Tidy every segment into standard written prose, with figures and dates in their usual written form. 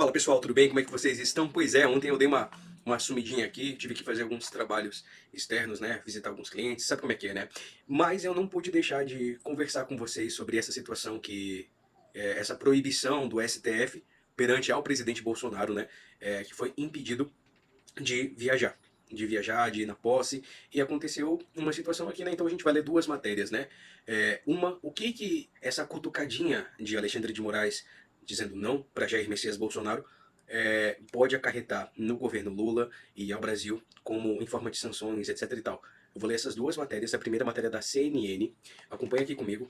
Fala pessoal, tudo bem? Como é que vocês estão? Pois é, ontem eu dei uma sumidinha aqui, tive que fazer alguns trabalhos externos, né? Visitar alguns clientes, sabe como é que é, né? Mas eu não pude deixar de conversar com vocês sobre essa situação essa proibição do STF perante ao presidente Bolsonaro, né? Que foi impedido de viajar. De viajar, de ir na posse, e aconteceu uma situação aqui, né? Então a gente vai ler duas matérias, né? O que essa cutucadinha de Alexandre de Moraes dizendo não para Jair Messias Bolsonaro pode acarretar no governo Lula e ao Brasil, como em forma de sanções, etc e tal. Eu vou ler essas duas matérias. A primeira matéria é da CNN, acompanha aqui comigo.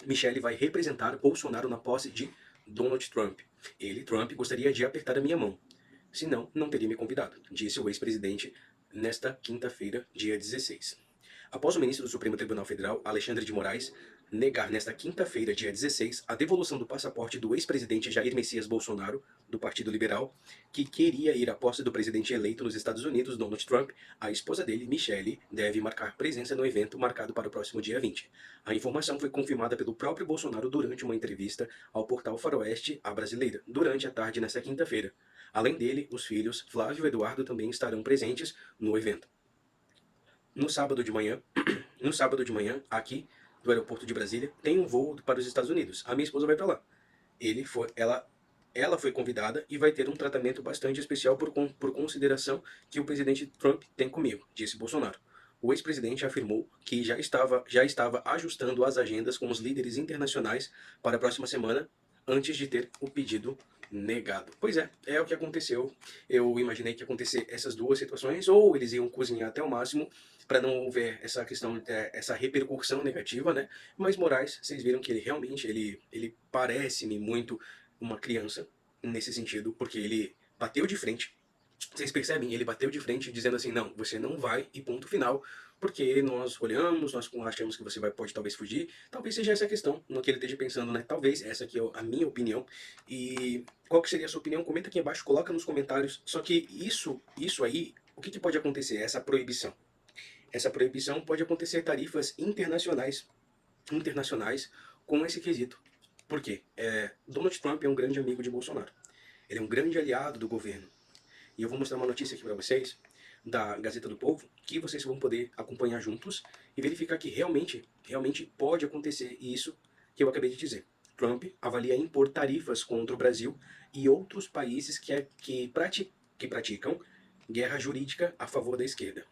Michele vai representar Bolsonaro na posse de Donald Trump. Ele, Trump, gostaria de apertar a minha mão. Senão, não teria me convidado, disse o ex-presidente nesta quinta-feira, dia 16. Após o ministro do Supremo Tribunal Federal, Alexandre de Moraes, negar nesta quinta-feira, dia 16, a devolução do passaporte do ex-presidente Jair Messias Bolsonaro, do Partido Liberal, que queria ir à posse do presidente eleito nos Estados Unidos, Donald Trump, a esposa dele, Michelle, deve marcar presença no evento marcado para o próximo dia 20. A informação foi confirmada pelo próprio Bolsonaro durante uma entrevista ao portal Faroeste, a Brasileira, durante a tarde nesta quinta-feira. Além dele, os filhos Flávio e Eduardo também estarão presentes no evento. No sábado de manhã, aqui do aeroporto de Brasília, tem um voo para os Estados Unidos. A minha esposa vai para lá. Ela foi convidada e vai ter um tratamento bastante especial por consideração que o presidente Trump tem comigo, disse Bolsonaro. O ex-presidente afirmou que já estava ajustando as agendas com os líderes internacionais para a próxima semana, antes de ter o pedido negado. Pois é o que aconteceu. Eu imaginei que ia acontecer essas duas situações, ou eles iam cozinhar até o máximo para não houver essa questão, essa repercussão negativa, né? Mas Moraes, vocês viram que ele realmente, ele parece-me muito uma criança nesse sentido, porque ele bateu de frente. Vocês percebem? Ele bateu de frente dizendo assim, não, você não vai e ponto final, porque nós olhamos, nós achamos que você pode talvez fugir, talvez seja essa a questão, no que ele esteja pensando, né? Talvez essa aqui é a minha opinião. E qual que seria a sua opinião? Comenta aqui abaixo, coloca nos comentários. Só que isso aí, o que pode acontecer? Essa proibição. Essa proibição pode acontecer tarifas internacionais com esse quesito. Por quê? Donald Trump é um grande amigo de Bolsonaro. Ele é um grande aliado do governo. E eu vou mostrar uma notícia aqui para vocês, da Gazeta do Povo, que vocês vão poder acompanhar juntos e verificar que realmente pode acontecer isso que eu acabei de dizer. Trump avalia impor tarifas contra o Brasil e outros países que praticam guerra jurídica a favor da esquerda.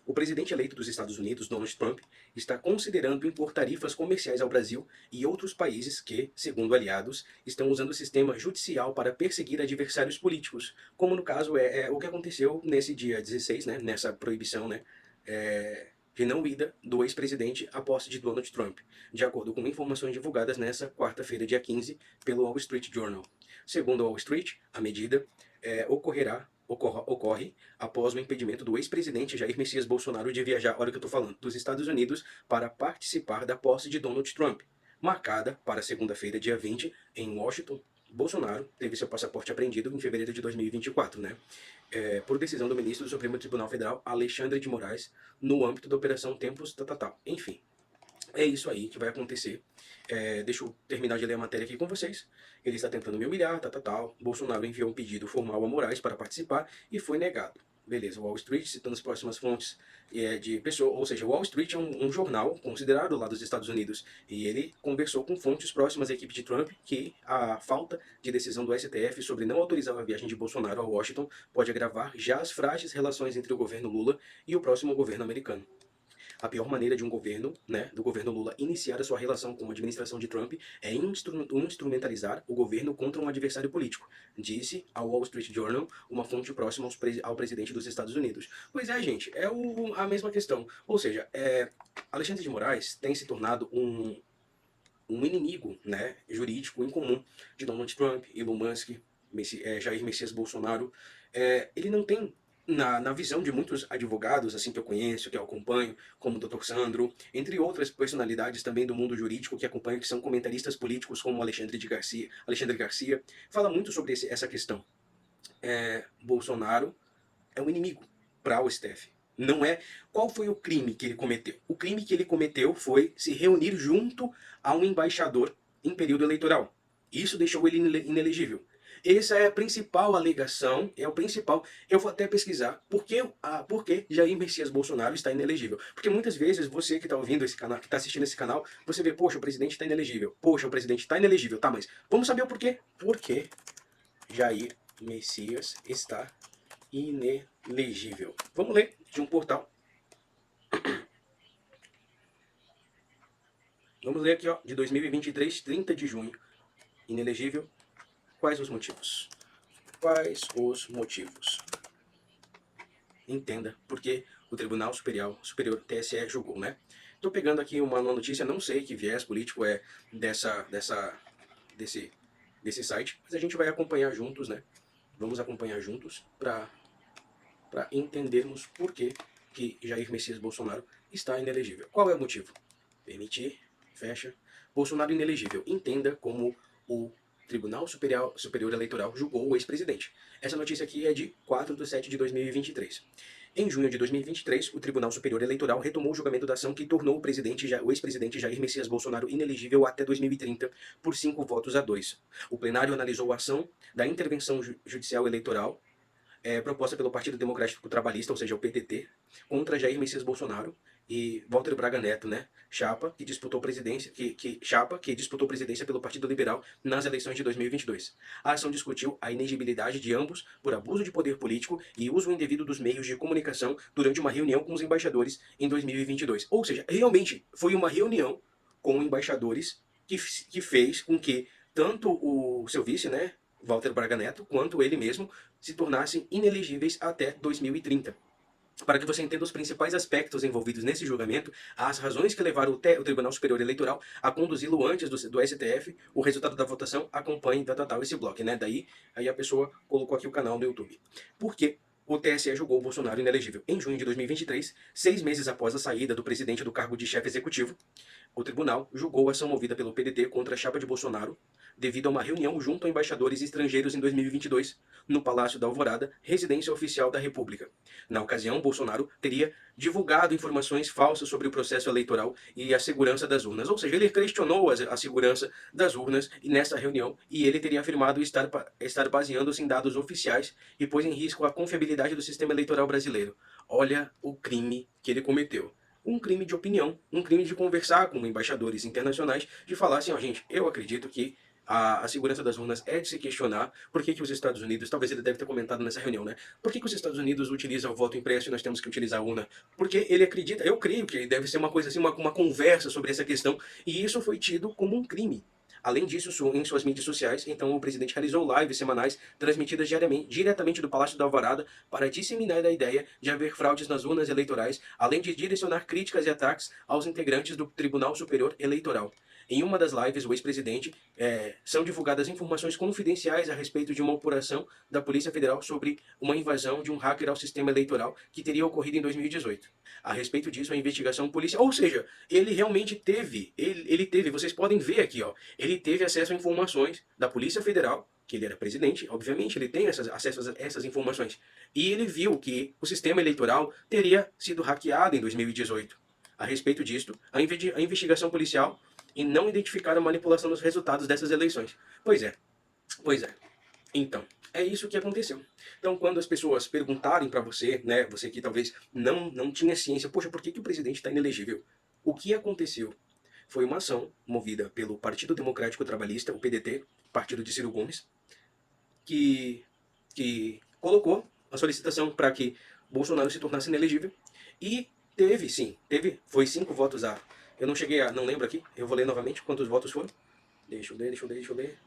O presidente eleito dos Estados Unidos, Donald Trump, está considerando impor tarifas comerciais ao Brasil e outros países que, segundo aliados, estão usando o sistema judicial para perseguir adversários políticos, como no caso o que aconteceu nesse dia 16, né, nessa proibição, né, de não ida do ex-presidente à posse de Donald Trump, de acordo com informações divulgadas nessa quarta-feira, dia 15, pelo Wall Street Journal. Segundo o Wall Street, a medida ocorre após o impedimento do ex-presidente Jair Messias Bolsonaro de viajar, olha o que eu estou falando, dos Estados Unidos para participar da posse de Donald Trump, marcada para segunda-feira, dia 20, em Washington. Bolsonaro teve seu passaporte apreendido em fevereiro de 2024, né? Por decisão do ministro do Supremo Tribunal Federal, Alexandre de Moraes, no âmbito da Operação Tempos Tal. Enfim, é isso aí que vai acontecer. Deixa eu terminar de ler a matéria aqui com vocês. Ele está tentando me humilhar, tal. Bolsonaro enviou um pedido formal a Moraes para participar e foi negado. Beleza, Wall Street, citando as próximas fontes de pessoa, ou seja, Wall Street é um jornal considerado lá dos Estados Unidos, e ele conversou com fontes próximas à equipe de Trump que a falta de decisão do STF sobre não autorizar a viagem de Bolsonaro a Washington pode agravar já as frágeis relações entre o governo Lula e o próximo governo americano. A pior maneira de um governo, né, do governo Lula, iniciar a sua relação com a administração de Trump é instrumentalizar o governo contra um adversário político, disse ao Wall Street Journal, uma fonte próxima ao presidente dos Estados Unidos. Pois é, gente, a mesma questão. Ou seja, Alexandre de Moraes tem se tornado um inimigo, né, jurídico em comum de Donald Trump, Elon Musk, Jair Messias Bolsonaro. Ele não tem, na visão de muitos advogados assim que eu conheço, que eu acompanho, como o Dr. Sandro, entre outras personalidades também do mundo jurídico que acompanho, que são comentaristas políticos como Alexandre Garcia, fala muito sobre essa questão. Bolsonaro é um inimigo para o STF. Não é. Qual foi o crime que ele cometeu? O crime que ele cometeu foi se reunir junto a um embaixador em período eleitoral. Isso deixou ele inelegível. Essa é a principal alegação, é o principal. Eu vou até pesquisar por que Jair Messias Bolsonaro está inelegível. Porque muitas vezes você que está ouvindo esse canal, que está assistindo esse canal, você vê, poxa, o presidente está inelegível. Poxa, o presidente está inelegível. Tá, mas vamos saber o porquê. Por que Jair Messias está inelegível? Vamos ler de um portal. Vamos ler aqui, ó, de 2023, 30 de junho. Inelegível. Quais os motivos? Quais os motivos? Entenda porque o Tribunal Superior TSE julgou, né? Estou pegando aqui uma notícia, não sei que viés político é desse site, mas a gente vai acompanhar juntos, né? Vamos acompanhar juntos para entendermos por que Jair Messias Bolsonaro está inelegível. Qual é o motivo? Permitir, fecha. Bolsonaro inelegível. Entenda como o Tribunal Superior Eleitoral julgou o ex-presidente. Essa notícia aqui é de 4 de 7 de 2023. Em junho de 2023, o Tribunal Superior Eleitoral retomou o julgamento da ação que tornou o ex-presidente Jair Messias Bolsonaro inelegível até 2030 por 5 votos a 2. O plenário analisou a ação da intervenção judicial eleitoral proposta pelo Partido Democrático Trabalhista, ou seja, o PTT, contra Jair Messias Bolsonaro e Walter Braga Neto, né? Chapa que disputou presidência, que disputou presidência pelo Partido Liberal nas eleições de 2022. A ação discutiu a inegibilidade de ambos por abuso de poder político e uso indevido dos meios de comunicação durante uma reunião com os embaixadores em 2022. Ou seja, realmente foi uma reunião com embaixadores que fez com que tanto o seu vice, né, Walter Braga Neto, quanto ele mesmo, se tornassem inelegíveis até 2030. Para que você entenda os principais aspectos envolvidos nesse julgamento, as razões que levaram o Tribunal Superior Eleitoral a conduzi-lo antes do STF, o resultado da votação, acompanhe esse bloco, né? Daí aí a pessoa colocou aqui o canal no YouTube. Por quê? O TSE julgou o Bolsonaro inelegível. Em junho de 2023, 6 meses após a saída do presidente do cargo de chefe executivo, o tribunal julgou a ação movida pelo PDT contra a chapa de Bolsonaro devido a uma reunião junto a embaixadores estrangeiros em 2022, no Palácio da Alvorada, residência oficial da República. Na ocasião, Bolsonaro teria divulgado informações falsas sobre o processo eleitoral e a segurança das urnas. Ou seja, ele questionou a segurança das urnas nessa reunião e ele teria afirmado estar baseando-se em dados oficiais e pôs em risco a confiabilidade do sistema eleitoral brasileiro. Olha o crime que ele cometeu. Um crime de opinião, um crime de conversar com embaixadores internacionais, de falar assim, ó, gente, eu acredito que a segurança das urnas é de se questionar por que os Estados Unidos, talvez ele deve ter comentado nessa reunião, né? Por que os Estados Unidos utilizam o voto impresso e nós temos que utilizar a urna? Porque ele acredita, eu creio que deve ser uma coisa assim, uma conversa sobre essa questão, e isso foi tido como um crime. Além disso, em suas mídias sociais, então o presidente realizou lives semanais transmitidas diretamente do Palácio da Alvorada para disseminar a ideia de haver fraudes nas urnas eleitorais, além de direcionar críticas e ataques aos integrantes do Tribunal Superior Eleitoral. Em uma das lives, o ex-presidente são divulgadas informações confidenciais a respeito de uma operação da Polícia Federal sobre uma invasão de um hacker ao sistema eleitoral que teria ocorrido em 2018. A respeito disso, a investigação policial, ou seja, ele realmente teve, ele teve, vocês podem ver aqui, ó, ele teve acesso a informações da Polícia Federal, que ele era presidente, obviamente ele tem acesso a essas informações, e ele viu que o sistema eleitoral teria sido hackeado em 2018. A respeito disto, a investigação policial e não identificaram manipulação nos resultados dessas eleições. Pois é, pois é. Então, é isso que aconteceu. Então, quando as pessoas perguntarem para você, né, você que talvez não tinha ciência, poxa, por que o presidente está inelegível? O que aconteceu? Foi uma ação movida pelo Partido Democrático Trabalhista, o PDT, partido de Ciro Gomes, que colocou a solicitação para que Bolsonaro se tornasse inelegível e foi 5 votos a... Eu não cheguei a... não lembro aqui, eu vou ler novamente quantos votos foram. Deixa eu ler.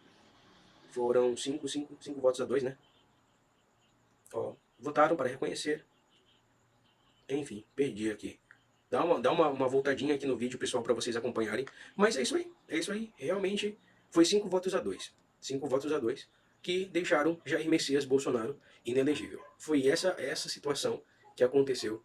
Foram 5 votos a 2, né? Ó, votaram para reconhecer. Enfim, perdi aqui. Dá uma voltadinha aqui no vídeo, pessoal, para vocês acompanharem. Mas é isso aí. Realmente foi 5 votos a 2. 5 votos a 2 que deixaram Jair Messias Bolsonaro inelegível. Foi essa situação que aconteceu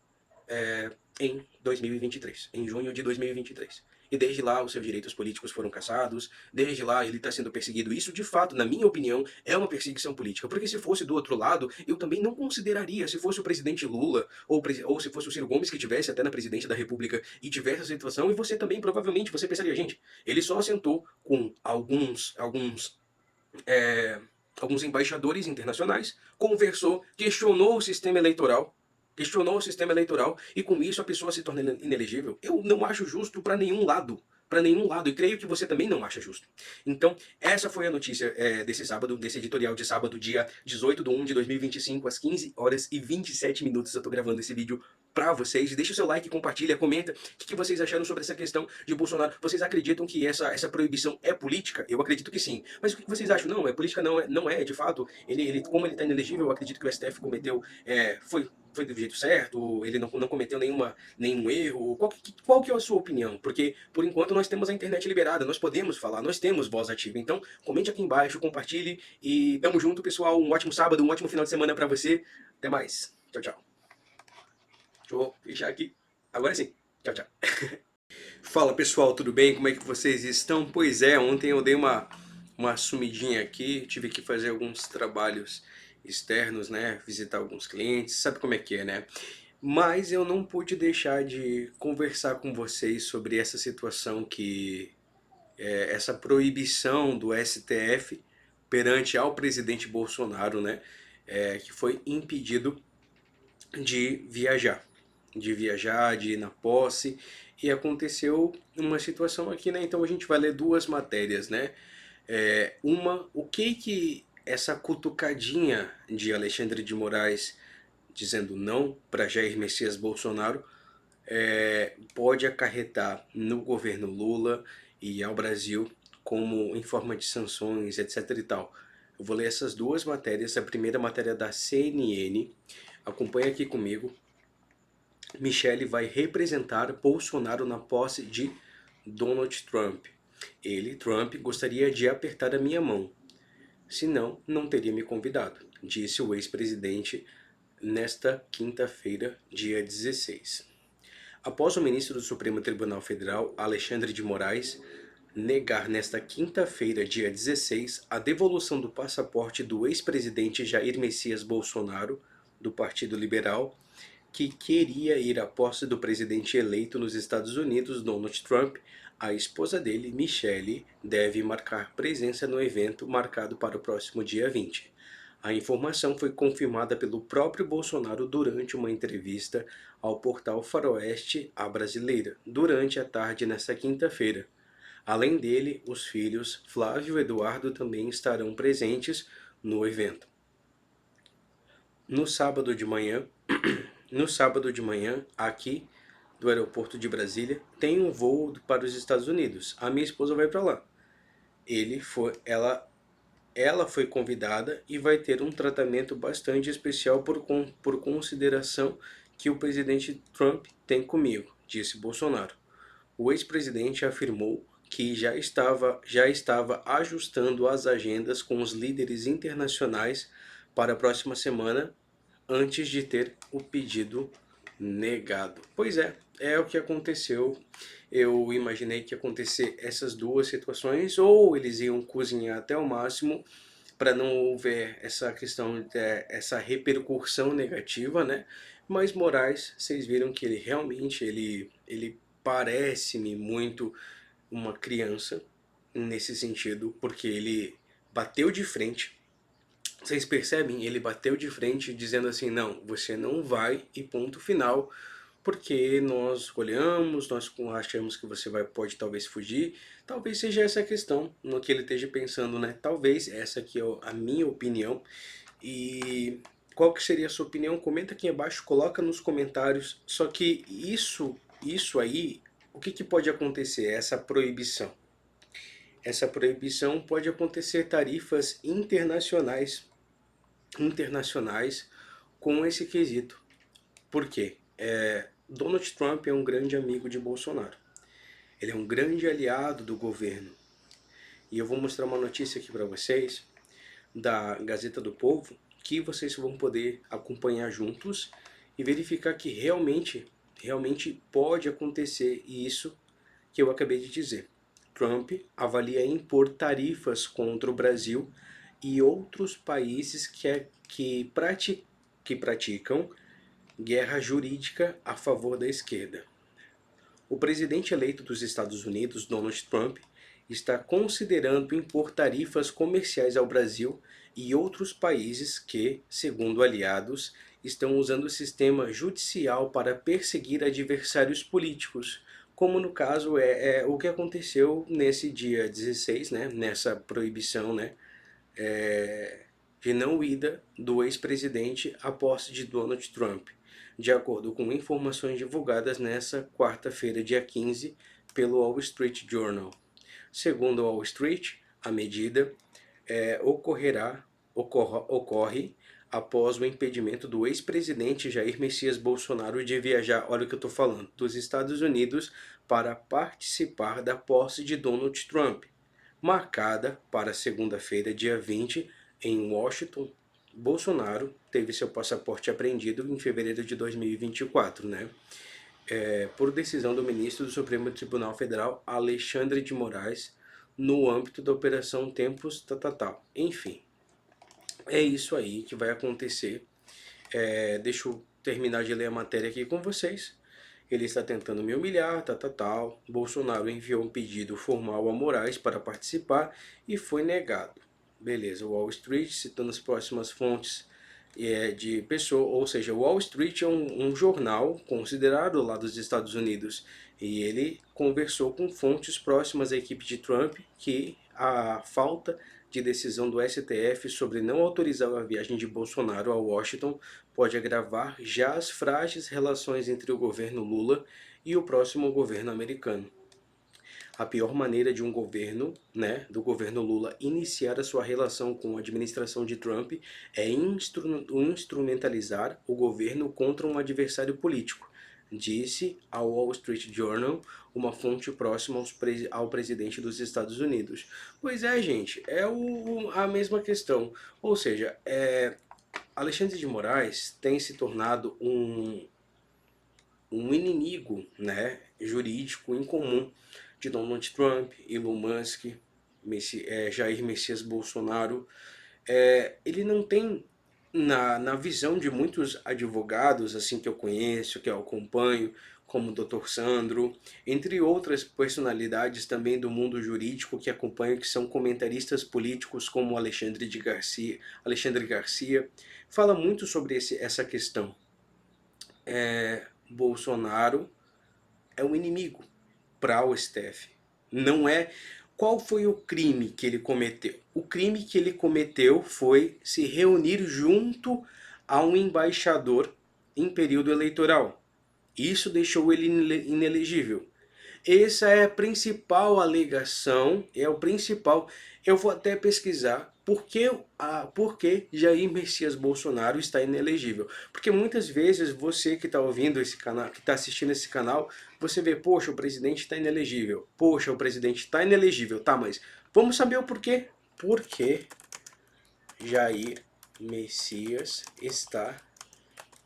em 2023, em junho de 2023. E desde lá os seus direitos políticos foram cassados, desde lá ele está sendo perseguido. Isso, de fato, na minha opinião, é uma perseguição política. Porque se fosse do outro lado, eu também não consideraria. Se fosse o presidente Lula, ou se fosse o Ciro Gomes que tivesse até na presidência da República e tivesse essa situação, e você também, provavelmente, você pensaria, gente, ele só assentou com alguns alguns embaixadores internacionais, conversou, questionou o sistema eleitoral e com isso a pessoa se torna inelegível. Eu não acho justo para nenhum lado, e creio que você também não acha justo. Então, essa foi a notícia desse sábado, desse editorial de sábado, dia 18/1/2025, às 15 horas e 27 minutos. Eu tô gravando esse vídeo para vocês. Deixa o seu like, compartilha, comenta o que vocês acharam sobre essa questão de Bolsonaro. Vocês acreditam que essa proibição é política? Eu acredito que sim. Mas o que vocês acham? Não, é política, não é de fato. Como ele está inelegível, eu acredito que o STF cometeu, foi do jeito certo, ele não cometeu nenhum erro. Qual que é a sua opinião? Porque, por enquanto, nós temos a internet liberada, nós podemos falar, nós temos voz ativa. Então, comente aqui embaixo, compartilhe e tamo junto, pessoal. Um ótimo sábado, um ótimo final de semana para você. Até mais. Tchau, tchau. Deixa eu fechar aqui. Agora sim. Tchau, tchau. Fala, pessoal, tudo bem? Como é que vocês estão? Pois é, ontem eu dei uma sumidinha aqui, tive que fazer alguns trabalhos externos, né? Visitar alguns clientes, sabe como é que é, né? Mas eu não pude deixar de conversar com vocês sobre essa situação essa proibição do STF perante ao presidente Bolsonaro, né? Que foi impedido de viajar, de ir na posse, e aconteceu uma situação aqui, né? Então a gente vai ler duas matérias, né? O que essa cutucadinha de Alexandre de Moraes dizendo não para Jair Messias Bolsonaro pode acarretar no governo Lula e ao Brasil como em forma de sanções, etc e tal. Eu vou ler essas duas matérias. A primeira matéria da CNN, acompanha aqui comigo. Michele vai representar Bolsonaro na posse de Donald Trump. Ele, Trump, gostaria de apertar a minha mão. Senão, não teria me convidado, disse o ex-presidente nesta quinta-feira, dia 16. Após o ministro do Supremo Tribunal Federal, Alexandre de Moraes, negar nesta quinta-feira, dia 16, a devolução do passaporte do ex-presidente Jair Messias Bolsonaro, do Partido Liberal, que queria ir à posse do presidente eleito nos Estados Unidos, Donald Trump, a esposa dele, Michele, deve marcar presença no evento marcado para o próximo dia 20. A informação foi confirmada pelo próprio Bolsonaro durante uma entrevista ao portal Faroeste A Brasileira, durante a tarde nesta quinta-feira. Além dele, os filhos Flávio e Eduardo também estarão presentes no evento. No sábado de manhã, aqui do aeroporto de Brasília, tem um voo para os Estados Unidos. A minha esposa vai para lá. Ela foi convidada e vai ter um tratamento bastante especial por consideração que o presidente Trump tem comigo, disse Bolsonaro. O ex-presidente afirmou que já estava ajustando as agendas com os líderes internacionais para a próxima semana, antes de ter o pedido negado. Pois é o que aconteceu. Eu imaginei que ia acontecer essas duas situações, ou eles iam cozinhar até o máximo para não houver essa questão, essa repercussão negativa, né? Mas Moraes, vocês viram que ele realmente, ele parece-me muito uma criança nesse sentido, porque ele bateu de frente. Vocês percebem? Ele bateu de frente dizendo assim, não, você não vai e ponto final, porque nós olhamos, nós achamos que você pode talvez fugir. Talvez seja essa a questão no que ele esteja pensando, né? Talvez essa aqui é a minha opinião. E qual que seria a sua opinião? Comenta aqui abaixo, coloca nos comentários. Só que isso aí, o que pode acontecer? Essa proibição. Essa proibição pode acontecer tarifas internacionais com esse quesito. Por quê? Donald Trump é um grande amigo de Bolsonaro. Ele é um grande aliado do governo. E eu vou mostrar uma notícia aqui para vocês da Gazeta do Povo, que vocês vão poder acompanhar juntos e verificar que realmente pode acontecer isso que eu acabei de dizer. Trump avalia impor tarifas contra o Brasil e outros países que praticam guerra jurídica a favor da esquerda. O presidente eleito dos Estados Unidos, Donald Trump, está considerando impor tarifas comerciais ao Brasil e outros países que, segundo aliados, estão usando o sistema judicial para perseguir adversários políticos, como no caso é o que aconteceu nesse dia 16, né, nessa proibição, né, de não ida do ex-presidente à posse de Donald Trump, de acordo com informações divulgadas nessa quarta-feira, dia 15, pelo Wall Street Journal. Segundo o Wall Street, a medida ocorre após o impedimento do ex-presidente Jair Messias Bolsonaro de viajar, olha o que eu estou falando, dos Estados Unidos para participar da posse de Donald Trump, marcada para segunda-feira, dia 20, em Washington. Bolsonaro teve seu passaporte apreendido em fevereiro de 2024, né? Por decisão do ministro do Supremo Tribunal Federal, Alexandre de Moraes, no âmbito da Operação Tempos Tal. Enfim, é isso aí que vai acontecer. Deixa eu terminar de ler a matéria aqui com vocês. Ele está tentando me humilhar, tal. Bolsonaro enviou um pedido formal a Moraes para participar e foi negado. Beleza, Wall Street, citando as próximas fontes de pessoa, ou seja, Wall Street é um jornal considerado lá dos Estados Unidos, e ele conversou com fontes próximas à equipe de Trump que a falta de decisão do STF sobre não autorizar a viagem de Bolsonaro a Washington pode agravar já as frágeis relações entre o governo Lula e o próximo governo americano. A pior maneira de um governo, do governo Lula, iniciar a sua relação com a administração de Trump é instrumentalizar o governo contra um adversário político, disse ao Wall Street Journal uma fonte próxima ao presidente dos Estados Unidos. Pois é, gente, é a mesma questão. Ou seja, Alexandre de Moraes tem se tornado um inimigo, jurídico incomum de Donald Trump, Elon Musk, Jair Messias Bolsonaro. Ele não tem, na visão de muitos advogados assim que eu conheço, que eu acompanho, como o Dr. Sandro, entre outras personalidades também do mundo jurídico que acompanho, que são comentaristas políticos como Alexandre Garcia, fala muito sobre essa questão. Bolsonaro é um inimigo para o STF. Não é. Qual foi o crime que ele cometeu? O crime que ele cometeu foi se reunir junto a um embaixador em período eleitoral. Isso deixou ele inelegível. Essa é a principal alegação, é o principal. Eu vou até pesquisar por que Jair Messias Bolsonaro está inelegível. Porque muitas vezes você que está ouvindo esse canal, que está assistindo esse canal, você vê, poxa, o presidente está inelegível. Poxa, o presidente está inelegível. Tá, mas vamos saber o porquê. Por que Jair Messias está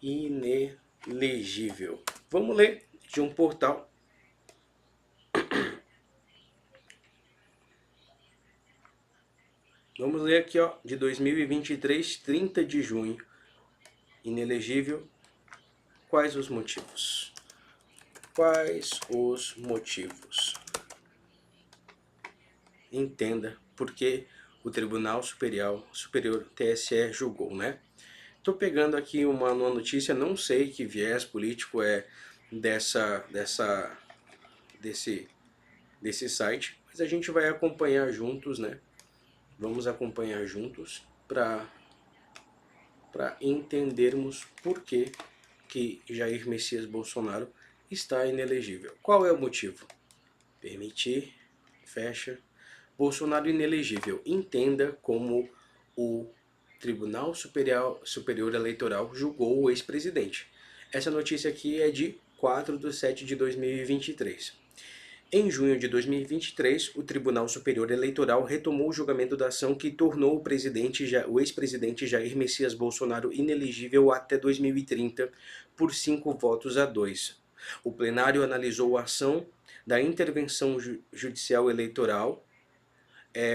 inelegível? Vamos ler de um portal. Vamos ler aqui, ó, de 2023, 30 de junho. Inelegível. Quais os motivos? Quais os motivos? Entenda porque o Tribunal Superior TSE julgou, né? Tô pegando aqui uma notícia, não sei que viés político é desse site, mas a gente vai acompanhar juntos, né? Vamos acompanhar juntos para entendermos por que Jair Messias Bolsonaro está inelegível. Qual é o motivo? Permitir, fecha. Bolsonaro inelegível. Entenda como o Tribunal Superior Eleitoral julgou o ex-presidente. Essa notícia aqui é de 4/7/2023. Em junho de 2023, o Tribunal Superior Eleitoral retomou o julgamento da ação que tornou o ex-presidente Jair Messias Bolsonaro inelegível até 2030 por 5 votos a 2. O plenário analisou a ação da intervenção judicial eleitoral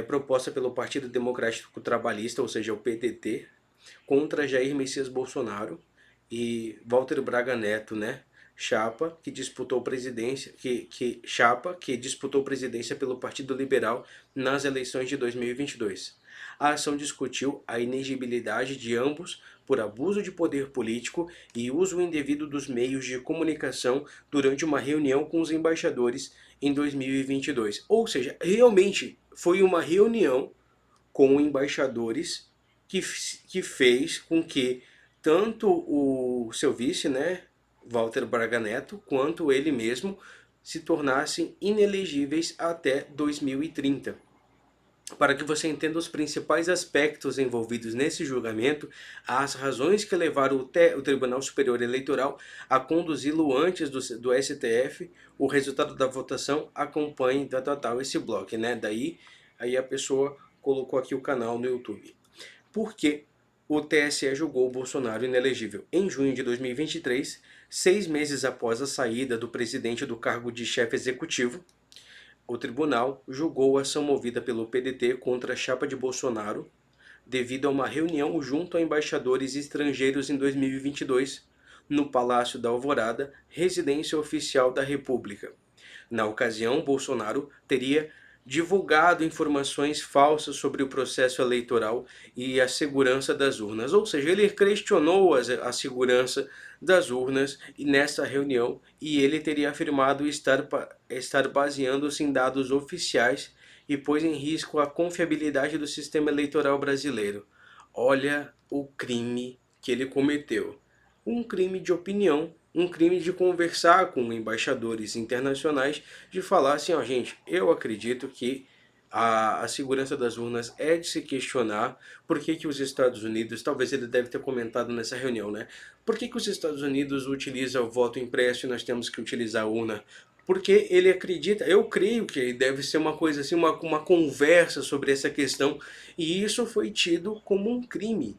proposta pelo Partido Democrático Trabalhista, ou seja, o PDT, contra Jair Messias Bolsonaro e Walter Braga Neto, chapa que disputou presidência pelo Partido Liberal nas eleições de 2022. A ação discutiu a inegibilidade de ambos por abuso de poder político e uso indevido dos meios de comunicação durante uma reunião com os embaixadores em 2022. Ou seja, realmente foi uma reunião com embaixadores que fez com que tanto o seu vice, né, Walter Braga Neto, quanto ele mesmo se tornassem inelegíveis até 2030. Para que você entenda os principais aspectos envolvidos nesse julgamento, as razões que levaram o Tribunal Superior Eleitoral a conduzi-lo antes do STF, o resultado da votação, acompanhe esse bloco, né? Daí aí a pessoa colocou aqui o canal no YouTube. Por que o TSE julgou o Bolsonaro inelegível? Em junho de 2023, 6 meses após a saída do presidente do cargo de chefe executivo, o tribunal julgou a ação movida pelo PDT contra a chapa de Bolsonaro devido a uma reunião junto a embaixadores estrangeiros em 2022 no Palácio da Alvorada, residência oficial da República. Na ocasião, Bolsonaro teria divulgado informações falsas sobre o processo eleitoral e a segurança das urnas. Ou seja, ele questionou a segurança das urnas nessa reunião e ele teria afirmado estar baseando-se em dados oficiais e pôs em risco a confiabilidade do sistema eleitoral brasileiro. Olha o crime que ele cometeu. Um crime de opinião, um crime de conversar com embaixadores internacionais, de falar assim, ó, gente, eu acredito que a segurança das urnas é de se questionar. Por que os Estados Unidos, talvez ele deve ter comentado nessa reunião, né? Por que os Estados Unidos utilizam o voto impresso e nós temos que utilizar a urna? Porque ele acredita, eu creio que deve ser uma coisa assim, uma conversa sobre essa questão, e isso foi tido como um crime.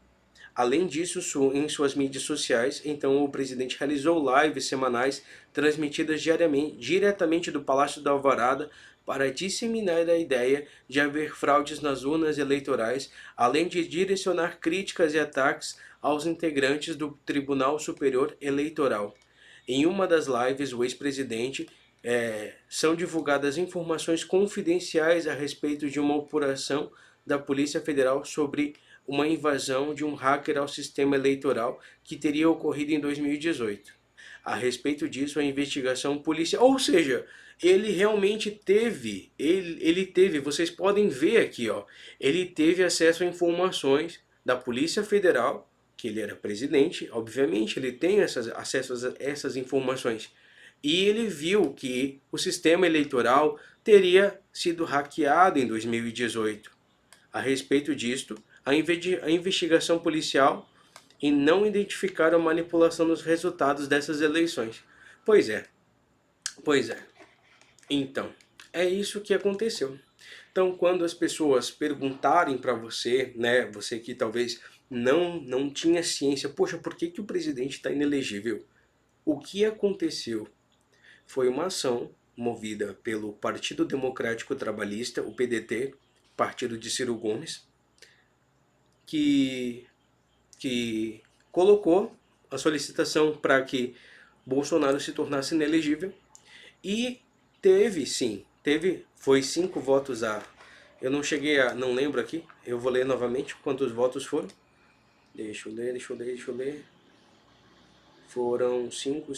Além disso, em suas mídias sociais, então o presidente realizou lives semanais transmitidas diretamente do Palácio da Alvorada para disseminar a ideia de haver fraudes nas urnas eleitorais, além de direcionar críticas e ataques aos integrantes do Tribunal Superior Eleitoral. Em uma das lives, o ex-presidente são divulgadas informações confidenciais a respeito de uma operação da Polícia Federal sobre uma invasão de um hacker ao sistema eleitoral que teria ocorrido em 2018. A respeito disso, a investigação policial, ou seja, ele realmente teve, ele teve, vocês podem ver aqui, ó, ele teve acesso a informações da Polícia Federal, que ele era presidente, obviamente, ele tem acesso a essas informações. E ele viu que o sistema eleitoral teria sido hackeado em 2018. A respeito disto, a investigação policial e não identificaram manipulação nos resultados dessas eleições. Pois é, pois é. Então, é isso que aconteceu. Então, quando as pessoas perguntarem para você, né, você que talvez não tinha ciência, poxa, por que o presidente está inelegível? O que aconteceu foi uma ação movida pelo Partido Democrático Trabalhista, o PDT, partido de Ciro Gomes, que colocou a solicitação para que Bolsonaro se tornasse inelegível e foi 5 votos a... Eu não cheguei a... não lembro aqui, eu vou ler novamente quantos votos foram. Deixa eu ler. Foram 5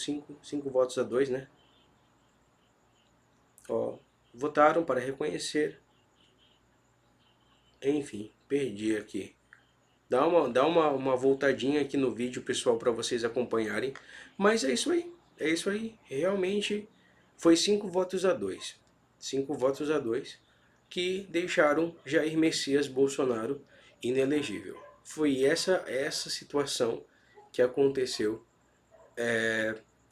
votos a 2, né? Ó, votaram para reconhecer. Enfim, perdi aqui. Dá uma voltadinha aqui no vídeo, pessoal, para vocês acompanharem. Mas é isso aí. É isso aí. Realmente foi 5 votos a 2. 5 votos a 2 que deixaram Jair Messias Bolsonaro inelegível. Foi essa situação que aconteceu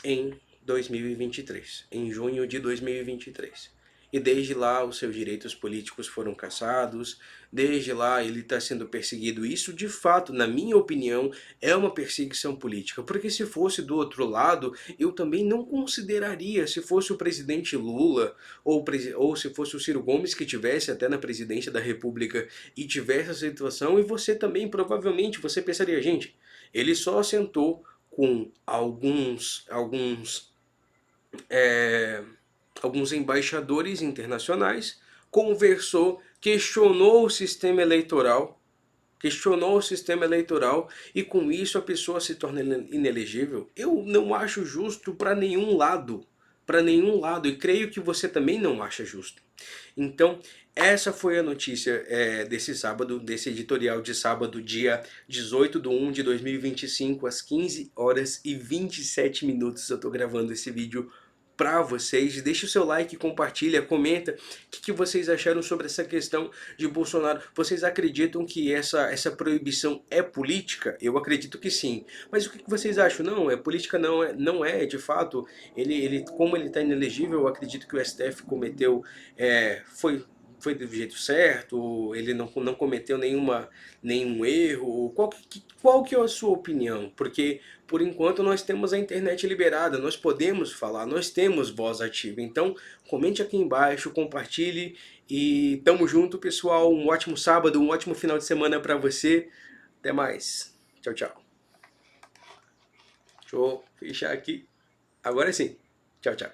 em 2023, em junho de 2023. E desde lá os seus direitos políticos foram cassados, desde lá ele está sendo perseguido. Isso, de fato, na minha opinião, é uma perseguição política. Porque se fosse do outro lado, eu também não consideraria, se fosse o presidente Lula, ou se fosse o Ciro Gomes que tivesse até na presidência da República e tivesse essa situação, e você também, provavelmente, você pensaria, gente, ele só assentou com alguns embaixadores internacionais, conversou, questionou o sistema eleitoral questionou o sistema eleitoral e com isso a pessoa se torna inelegível, eu não acho justo para nenhum lado. Para nenhum lado, e creio que você também não acha justo. Então, essa foi a notícia desse sábado, desse editorial de sábado, dia 18/1/2025, às 15 horas e 27 minutos. Eu estou gravando esse vídeo para vocês. Deixe o seu like, compartilha, comenta o que vocês acharam sobre essa questão de Bolsonaro. Vocês acreditam que essa proibição é política? Eu acredito que sim. Mas o que vocês acham? Não, é política, não é de fato. Como ele está inelegível, eu acredito que o STF cometeu, foi do jeito certo, ele não cometeu nenhum erro. Qual que é a sua opinião? Porque, por enquanto, nós temos a internet liberada, nós podemos falar, nós temos voz ativa. Então, comente aqui embaixo, compartilhe e tamo junto, pessoal. Um ótimo sábado, um ótimo final de semana para você. Até mais. Tchau, tchau. Deixa eu fechar aqui. Agora sim. Tchau, tchau.